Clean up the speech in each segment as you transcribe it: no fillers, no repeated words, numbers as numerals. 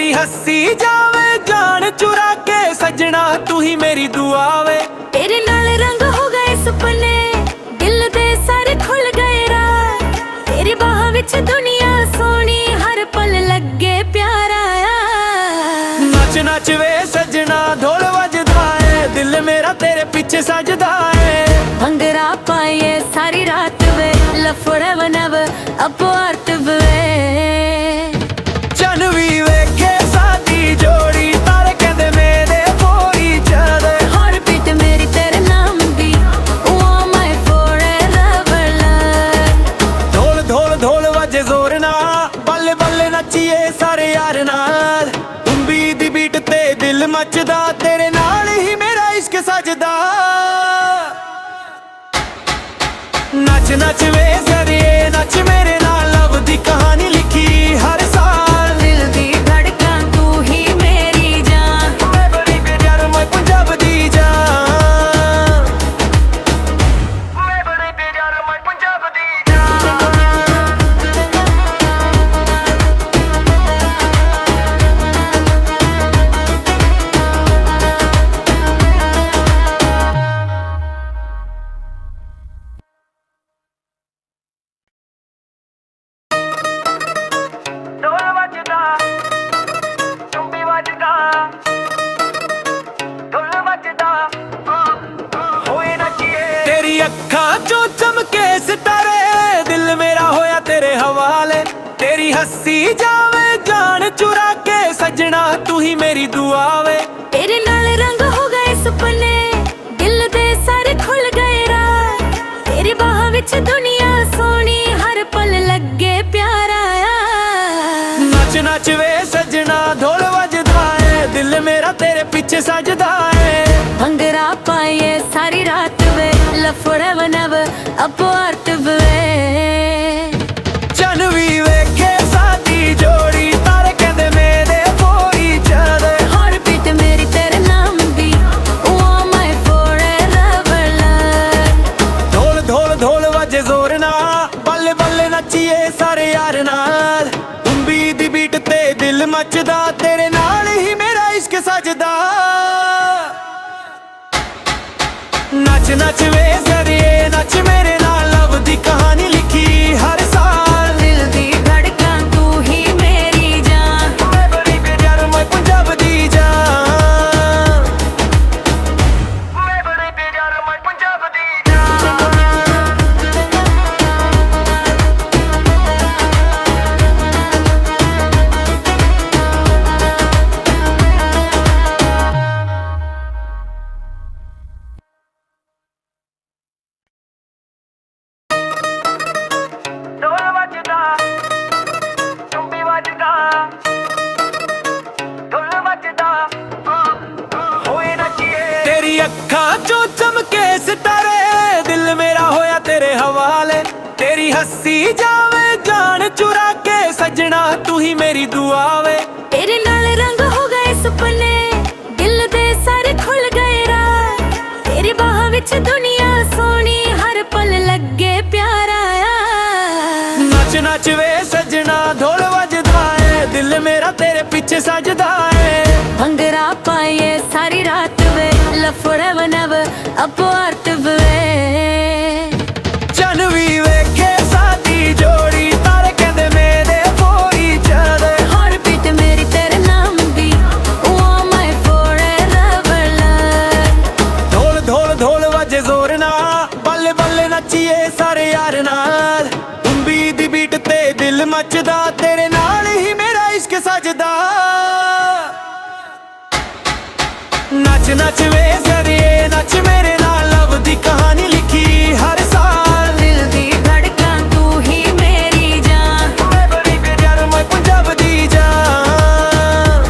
तेरी हस्सी जावे जान चुरा के सजना तू ही मेरी दुआ वे। तेरे नाल रंग हो गए सपने दिल दे सारे खुल गए राह। तेरी बाह विच दुनिया सोनी हर पल लगे प्यारा। नच नच वे सजना ढोल वजदा है दिल मेरा तेरे पीछे सजदा है। भंगड़ा पाए सारी रात वे लफड़े बनब अपो अर्थ वे। चन भी वेखे साडी जोड़ी तारे कहंदे मेरे फोरी चले। हार्ट बीट मेरी तेरे नाम दी you are my forever love। ढोल ढोल ढोल वजे जोर ना बल्ले बल्ले नचिए सारे यार नाल। तुम्बी दी बीट ते दिल मचदा तेरे नाल ही मेरा इश्क सजदा। नच नच वे सरिए नच मेरे नाल लव दी कहानी लिखी हर साल। दिल दी धड़कन तू ही मेरी जान। मैं बड़ी प्यार मैं पंजाब दी जान। मैं बड़ी प्यार मैं पंजाब दी तेरी अखां चों चमके सितारे दिल मेरा होया तेरे हवाले। तेरी हस्सी जावे जान चुरा के सजना तू ही मेरी दुआ वे। तेरे नाल रंग हो गए सपने दिल दे सारे खुल गए राह। तेरी बाह विच दुनिया सोनी हर पल लगे प्यारा। नच नच वे सजना ढोल वजदा है दिल मेरा तेरे पीछे सजदा है। भंगड़ा पाए सारी रात वे लफड़े बनब अपो अर्थ वे। चन भी वेखे साडी जोड़ी तारे कहंदे मेरे फोरी चले। हार्ट बीट मेरी तेरे नाम दी you are my forever love। ढोल ढोल ढोल वजे जोर ना बल्ले बल्ले नचिए सारे यार नाल। तुम्बी दी बीट ते दिल मचदा तेरे नाल ही मेरा इश्क सजदा। नच नच वे सरिए नच मेरे नाल लव दी कहानी लिखी हर साल। दिल दी धड़कन तू ही मेरी जान। मैं बड़ी प्यार मैं पंजाब दी जान। मैं बड़ी प्यार मैं पंजाब दी ढोल वजदा तुम्बी वजदा ढोल वजदा होए नचिए। तेरी अखां चों चमके सितारे दिल मेरा होया तेरे हवाले। तेरी हस्सी जावे जान चुरा के सजना तू ही मेरी दुआ वे। तेरे नाल रंग हो गए सपने दिल दे सारे खुल गए राह। तेरी बाह विच दुनिया सोनी हर पल लगे प्यारा। नच नच वे सजना ढोल वजदा है दिल मेरा तेरे पीछे सजदा है। भंगड़ा पाए सारी रात वे लफड़े बनब अपो अर्थ वे। चन भी वेखे साडी जोड़ी तारे कहंदे मेरे फोरी चले। हार्ट बीट मेरी तेरे नाम दी you are my forever love। ढोल ढोल ढोल वजे जोर ना बल्ले बल्ले नचिए सारे यार नाल। तुम्बी दी बीट ते दिल मचदा तेरे नाल ही मेरा इश्क सजदा। नच नच वे सरिए नच मेरे नाल लव दी कहानी लिखी हर साल। दिल दी धड़कन तू ही मेरी जान। मैं बड़ी प्यार मैं पंजाब दी जान।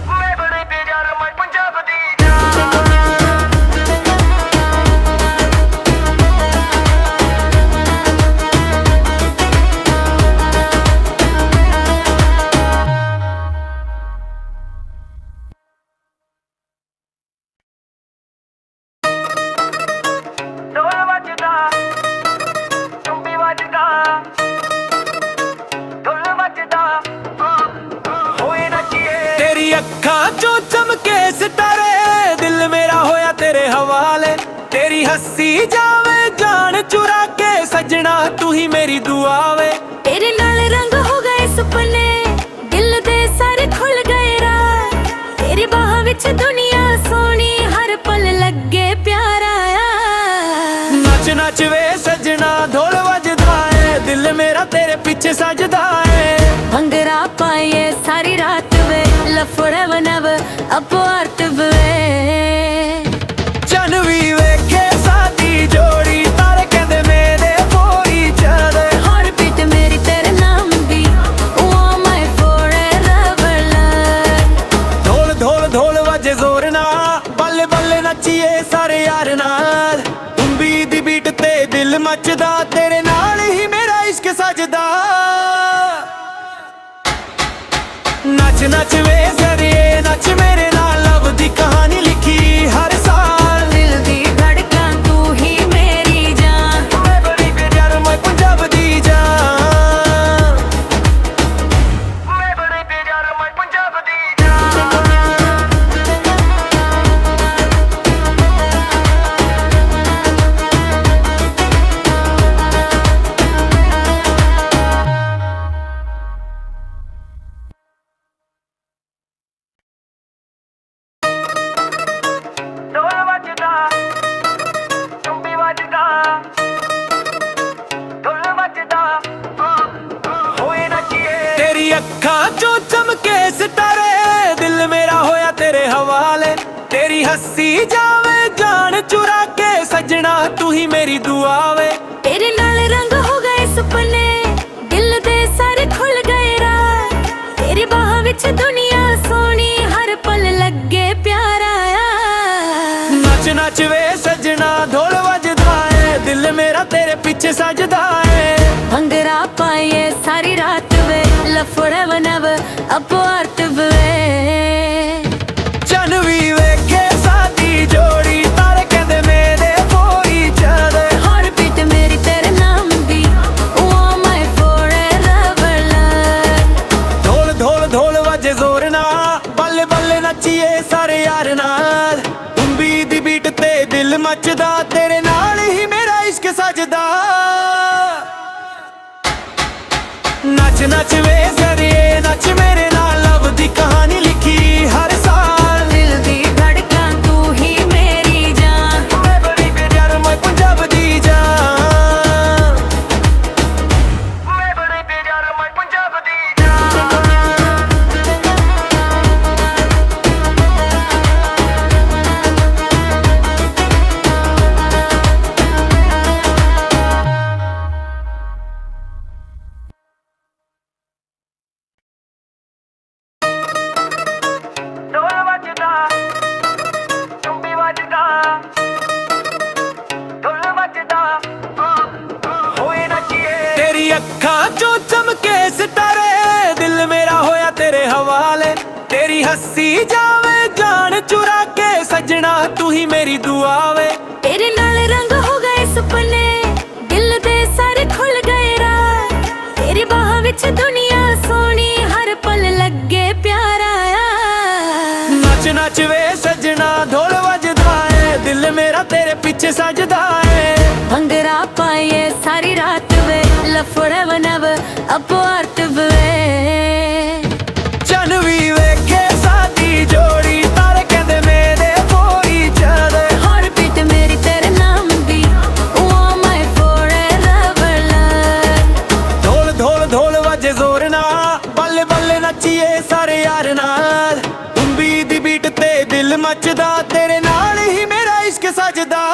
मैं बड़ी प्यार मैं पंजाब दी हंसी जावे जान चुरा के सजना तू ही मेरी दुआ वे। तेरे नाल रंग हो गए सुपने, दिल दे सारे खुल गए राह। तेरी बाह विच दुनिया सोनी, हर पल लगे प्यारा आ। नच नच वे सजना ढोल वजदा है, दिल मेरा तेरे पीछे सजदा है। भंगड़ा पाए सारी रात वे, लफड़े बनव अपो अर्थ वे। चन भी वेखे सादी जोड़ी, तारे कहंदे मेरे फोरी चले। हर बीट मेरी तेरे नाम दी, ओ माय forever love। ढोल ढोल ढोल वजे जोर ना, बल्ले बल्ले नचिए सारे यार नाल। तुम्बी दी बीट ते दिल मचदा, तेरे नाल ही मेरा इश्क सजदा। नच नच वे सरिए नच मेरे नाल, लव दी कहानी लिखी हर साल। दिल दी धड़कन तू ही मेरी जान, मैं बड़ी प्यार मैं पंजाब दी जान। मैं बड़ी प्यार मैं पंजाब दी जान। ढोल वजदा, तुम्बी वजदा, ढोल वजदा, होए नचिए। तेरी अखां चों चमके सितारे, दिल मेरा होया तेरे हवाले। तेरी हंसी जावे जान चुरा के सजना तू ही मेरी दुआ वे। तेरे नाल रंग हो गए सुपने, दिल दे सारे खुल गए राह। तेरी बाह विच दुनिया सोनी, हर पल लगे प्यारा आ। नच नच वे सजना ढोल वजदा है, दिल मेरा तेरे पीछे सजदा है। भंगड़ा पाए सारी रात वे, लफड़े बनव अपो अर्थ वे। चन भी वेखे सादी जोड़ी, तारे कहंदे मेरे फोरी चले। हर बीट मेरी तेरे नाम दी, ओ माय forever love। ढोल ढोल ढोल वजे जोर ना, बल्ले बल्ले नचिए सारे यार नाल। तुम्बी दी बीट ते दिल मचदा, तेरे नाल ही मेरा इश्क सजदा। नच नच वे सरिए नच मेरे नाल, लव दी कहानी लिखी हर साल। दिल दी धड़कन तू ही मेरी जान, मैं बड़ी प्यार मैं पंजाब दी जान। मैं बड़ी प्यार मैं पंजाब दी जान। ढोल वजदा, तुम्बी वजदा, ढोल वजदा, होए नचिए। तेरी अखां चों चमके सितारे, दिल मेरा होया तेरे हवाले। तेरी हंसी जावे जान चुरा के सजना तू ही मेरी दुआ वे। तेरे नाल रंग हो गए सुपने, दिल दे सारे खुल गए राह। तेरी बाह विच दुनिया सोनी, हर पल लगे प्यारा आ। नच नच वे सजना ढोल वजदा है, दिल मेरा तेरे पीछे सजदा है। भंगड़ा पाए सारी रात वे, लफड़े बनव अपो अर्थ वे। चन भी वेखे सादी जोड़ी, तारे कहंदे मेरे फोरी चले। हर बीट मेरी तेरे नाम दी, ओ माय forever love। ढोल ढोल ढोल वजे जोर ना, बल्ले बल्ले नचिए सारे यार नाल। तुम्बी दी बीट ते दिल मचदा, तेरे नाल ही मेरा इश्क सजदा।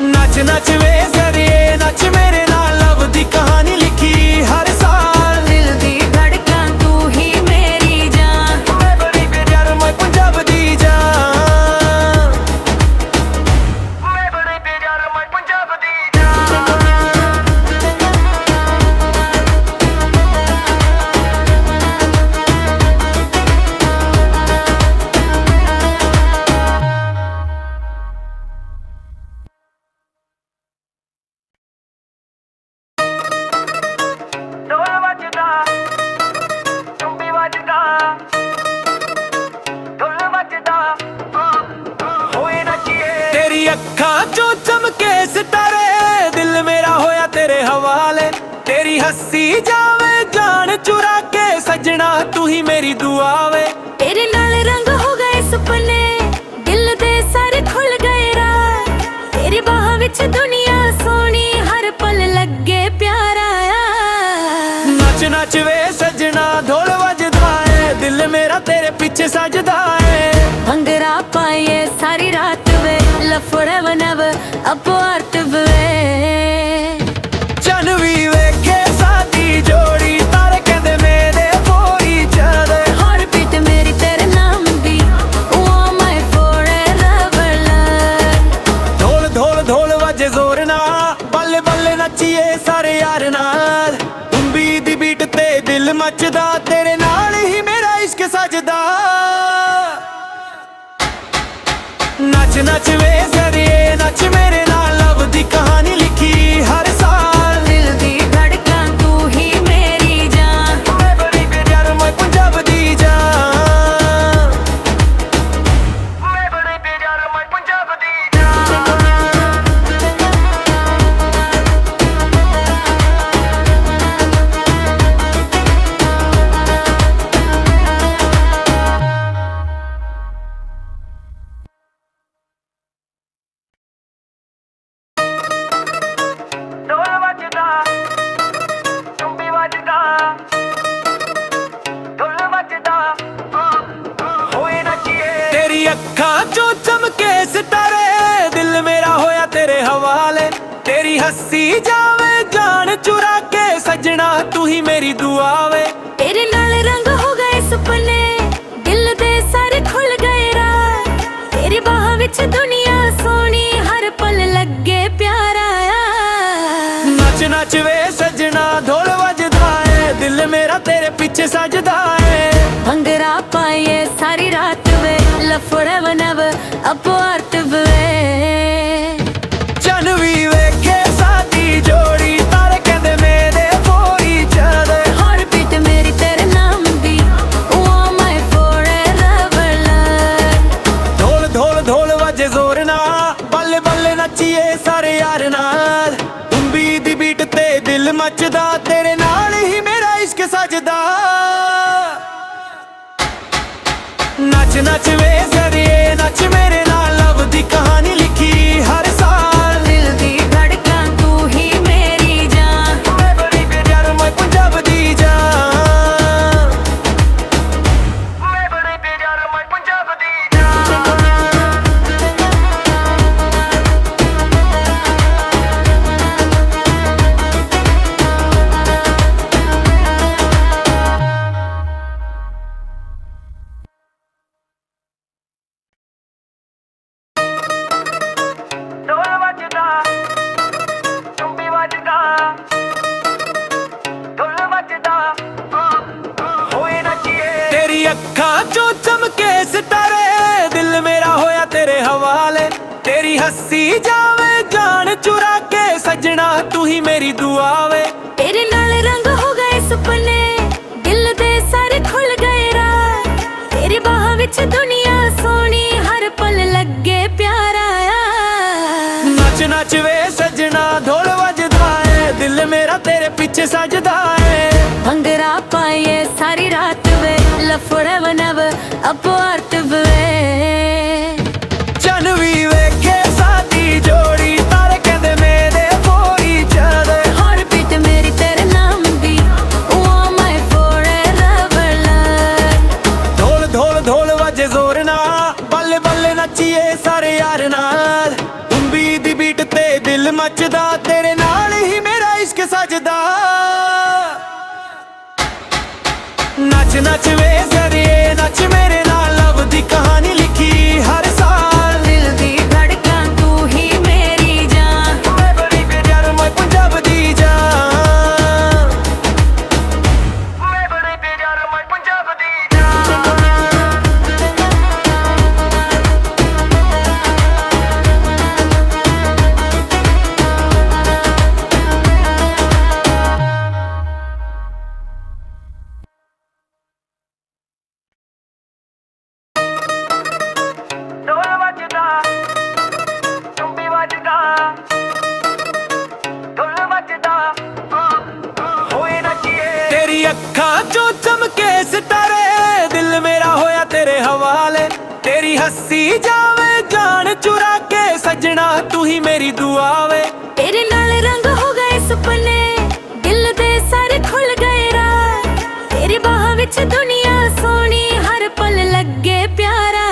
नच नच वे सरिए नच मेरे नाल, लव दी कहानी लिखी हर साल। दिल दी धड़कन तू ही मेरी जान, मैं बड़ी प्यार मैं पंजाब दी जान। मैं बड़ी प्यार मैं पंजाब दी तेरी हंसी जावे जान चुरा के सजना तू ही मेरी दुआ वे। तेरे नाल रंग हो गए सपने दिल दे सारे खुल गए राह। तेरी बाह विच दुनिया सोनी हर पल लगे प्यारा आ। नच नच वे सजना ढोल वजदा है दिल मेरा तेरे पीछे सजदा है। भंगड़ा पाए सारी रात वे लफड़े बनव अपवार्थ वे। चन भी वेखे सादी जोड़ी तारे कहंदे मेरे पोरी चले। हर बीट मेरी तेरे नाम दी ओ माय फॉरएवर लव। ढोल ढोल ढोल वजे जोर ना बल्ले बल्ले नचिए सारे यार नाल। तुम्बी दी बीट ते दिल मचदा तेरे नाल ही मेरा इश्क सजदा। नच नच वे सरिए नच मेरे नाल लव दी कहानी लिखी हर साल। दिल दी धड़कन तू ही मेरी जान मैं बड़ी प्यार मैं पंजाब दी जान। मैं बड़ी प्यार मैं पंजाब दी जान। ढोल वजदा तुम्बी वजदा ढोल वजदा होए नचिए। तेरी अखां चों चमके सितारे दिल मेरा होया तेरे हवाले। तेरी हंसी जावे जान चुरा के सजना तू ही मेरी दुआ वे। तेरे नाल रंग हो गए सपने दिल दे सारे खुल गए राह। तेरी बाह विच दुनिया सोनी हर पल लगे प्यारा आ। नच नच वे सजना ढोल वजदा है दिल मेरा तेरे पीछे सजदा है। भंगड़ा पाए सारी रात वे लफड़े बनव अपवार्थ वे। चन भी वेखे सादी जोड़ी तारे कहंदे मेरे पोरी चले। हर बीट मेरी तेरे नाम दी ओ माय फॉरएवर लव। ढोल ढोल ढोल वजे जोर ना बल्ले बल्ले नचिए सारे यार नाल। तुम्बी दी बीट ते दिल मचदा तेरे नाल ही मेरा इश्क सजदा। नच नच वे सरिए नच मेरे नाल लव दी कहानी लिखी हर साल। दिल दी धड़कन तू ही मेरी जान मैं बड़ी प्यार मैं पंजाब दी जान। मैं बड़ी प्यार मैं पंजाब दी जान। ढोल वजदा तुम्बी वजदा ढोल वजदा होए नचिए। तेरी अखां चों चमके सितारे दिल मेरा होया तेरे हवाले। तेरी हंसी जावे जान चुरा के सजना तू ही मेरी दुआ वे। तेरे नाल रंग हो गए सपने दिल दे सारे खुल गए राह। तेरी बाह विच दुनिया सोनी हर पल लगे प्यारा आ। नच नच वे सजना ढोल वजदा है दिल मेरा तेरे पीछे सजदा है। भंगड़ा पाए सारी रात वे लफड़े बनव अपवार्थ वे। चन भी वेखे सादी जोड़ी तारे कहंदे मेरे पोरी चले। हर बीट मेरी तेरे नाम दी ओ माय फॉरएवर लव। ढोल ढोल ढोल वजे जोर ना बल्ले बल्ले नचिए सारे यार नाल। तुम्बी दी बीट ते दिल मचदा तेरे नाल ही मेरा इश्क सजदा। नच नच वे सरिए नच मेरे नाल लव दी कहानी लिखी हर साल। दिल दी धड़कन तू ही मेरी जान मैं बड़ी प्यार मैं पंजाब दी जान। मैं बड़ी प्यार मैं पंजाब दी जान। हस्सी जावे जान चुरा के सजना तू ही मेरी दुआ वे। तेरे नाल रंग हो गए सुपने, दिल दे सारे खुल गए राह। तेरी बाह विच दुनिया सोनी, हर पल लगे प्यारा।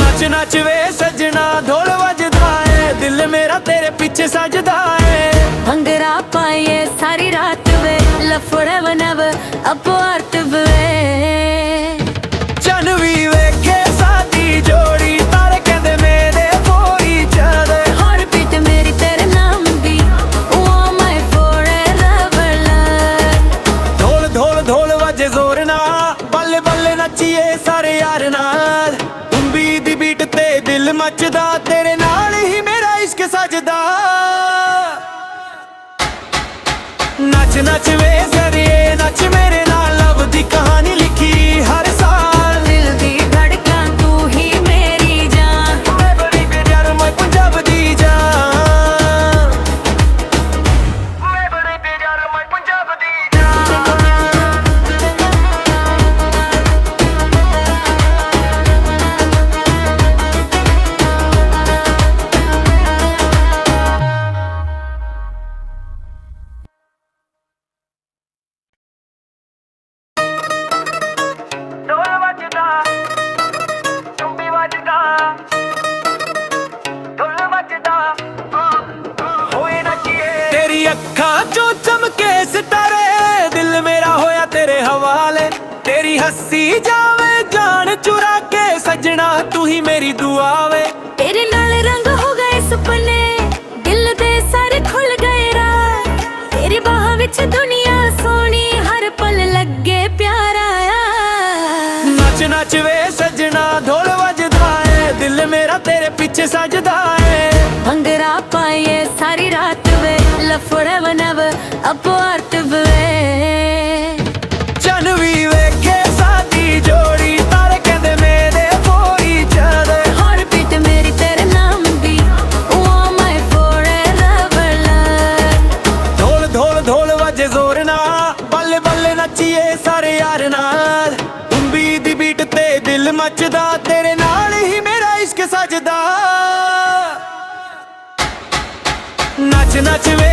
नच नच वे सजना ढोल वजदा है, दिल मेरा तेरे पीछे सजदा है। भंगड़ा पाए सारी रात वे, लफड़े बनब अपवार्थ वे। चन भी वेखे साडी जोड़ी, तारे कहंदे मेरे कोई चल। हार्ट बीट मेरी तेरे नाम दी, you are my forever love। ढोल ढोल ढोल वजे जोर ना, बल्ले बल्ले नचिए सारे यार नाल। तुंबी दी बीट ते दिल मचदा, तेरे नाल ही मेरा इश्क सजदा। नच नच वे सरिए नच मेरे नाल, लव दी कहानी लिखी हर साल। दिल दी धड़कन तू ही मेरी जान, मैं बड़ी प्यार मैं पंजाब दी जान। मैं बड़ी प्यार मैं पंजाब दी ढोल वजदा, चुंबी वजदा, ढोल वजदा, होए नचिए। तेरी अखां चों चमके सितारे, दिल मेरा होया तेरे हवाले। तेरी हस्सी जावे जान चुरा के सजना तू ही मेरी दुआ वे। तेरे नाल रंग हो गए सुपने, दिल दे सारे खुल गए राह। तेरी बाह विच दुनिया सोनी, हर पल लगे प्यारा। नच नच वे सजना ढोल वजदा है, दिल मेरा तेरे पीछे सजदा है। भंगड़ा पाए सारी रात वे, लफड़े बनब अपवार्थ वे। चन भी वेखे साडी जोड़ी, तारे कहंदे मेरे कोई चल। हार्ट बीट मेरी तेरे नाम दी, you are my forever love। ढोल ढोल ढोल वजे जोर ना, बल्ले बल्ले नचिए सारे यार नाल। तुंबी दी बीट ते दिल मचदा, तेरे नाल ही मेरा इश्क सजदा। नच नच वे